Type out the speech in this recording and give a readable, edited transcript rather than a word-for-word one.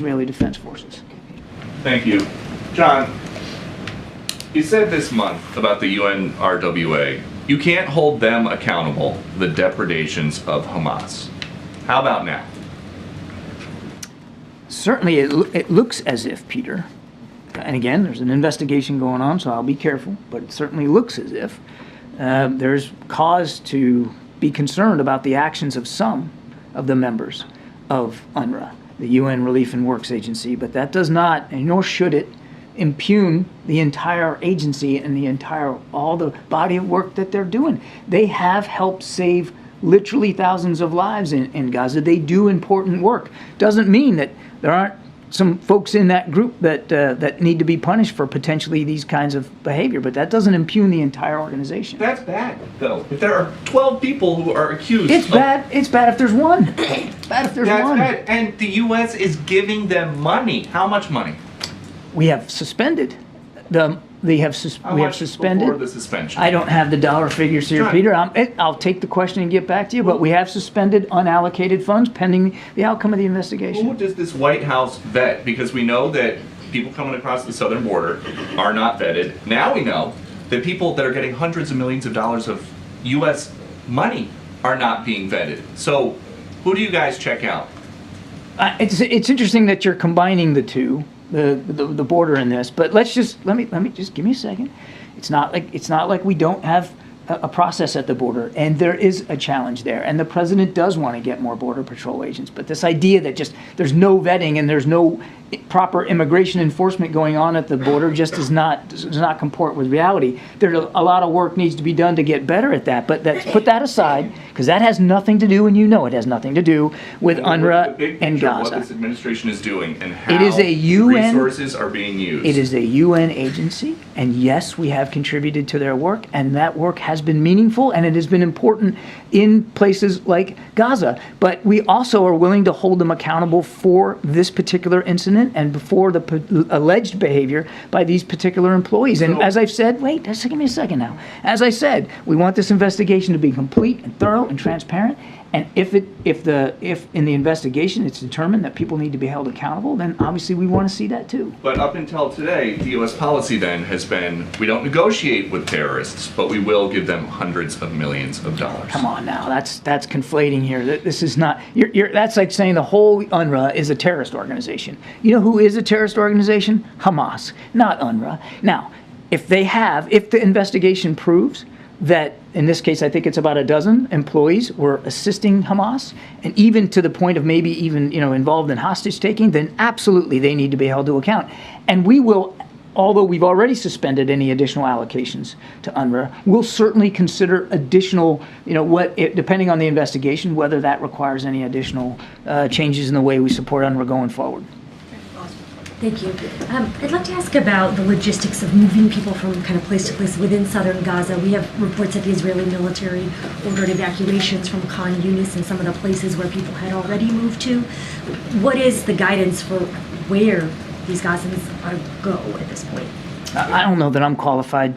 Israeli Defense Forces. Thank you. John, you said this month about the UNRWA, you can't hold them accountable for the depredations of Hamas. How about now? Certainly, it looks as if, Peter, and again, there's an investigation going on, so I'll be careful, but it certainly looks as if there's cause to be concerned about the actions of some of the members of UNRWA, the UN Relief and Works Agency, but that does not, and nor should it, impugn the entire agency and all the body of work that they're doing. They have helped save literally thousands of lives in Gaza. They do important work. Doesn't mean that there aren't some folks in that group that need to be punished for potentially these kinds of behavior, but that doesn't impugn the entire organization. That's bad, though. If there are 12 people who are accused, it's bad. It's bad if there's one. It's bad if there's one. That's bad. And the U.S. is giving them money. How much money? We have suspended we have suspended. Before the suspension? I don't have the dollar figures here, John. Peter. I'll take the question and get back to you, but we have suspended unallocated funds pending the outcome of the investigation. Who does this White House vet? Because we know that people coming across the southern border are not vetted. Now we know that people that are getting hundreds of millions of dollars of U.S. money are not being vetted. So who do you guys check out? It's interesting that you're combining the two. The border in this, but let me just give me a second. It's not like we don't have a process at the border, and there is a challenge there, and the president does want to get more border patrol agents. But this idea that just there's no vetting and there's no proper immigration enforcement going on at the border just does not comport with reality. There's a lot of work needs to be done to get better at that, but put that aside, because that has nothing to do, and you know it has nothing to do with UNRWA and Gaza. What this administration is doing and how it is a UN, resources are being used. It is a UN agency, and yes, we have contributed to their work, and that work has been meaningful, and it has been important in places like Gaza. But we also are willing to hold them accountable for this particular incident and before the alleged behavior by these particular employees. And as I've said, wait, just give me a second now. As I said, we want this investigation to be complete and thorough and transparent. And if in the investigation it's determined that people need to be held accountable, then obviously we want to see that too. But up until today, the U.S. policy then has been, we don't negotiate with terrorists, but we will give them hundreds of millions of dollars. Come on now, that's conflating here. This is not. That's like saying the whole UNRWA is a terrorist organization. You know who is a terrorist organization? Hamas, not UNRWA. Now, if the investigation proves that, in this case, I think it's about a dozen employees were assisting Hamas, and even to the point of maybe even involved in hostage taking, then absolutely they need to be held to account. And we will, although we've already suspended any additional allocations to UNRWA, we'll certainly consider additional, depending on the investigation, whether that requires any additional changes in the way we support UNRWA going forward. Thank you. I'd like to ask about the logistics of moving people from kind of place to place within southern Gaza. We have reports that the Israeli military ordered evacuations from Khan Yunis and some of the places where people had already moved to. What is the guidance for where these Gazans are to go at this point? I don't know that I'm qualified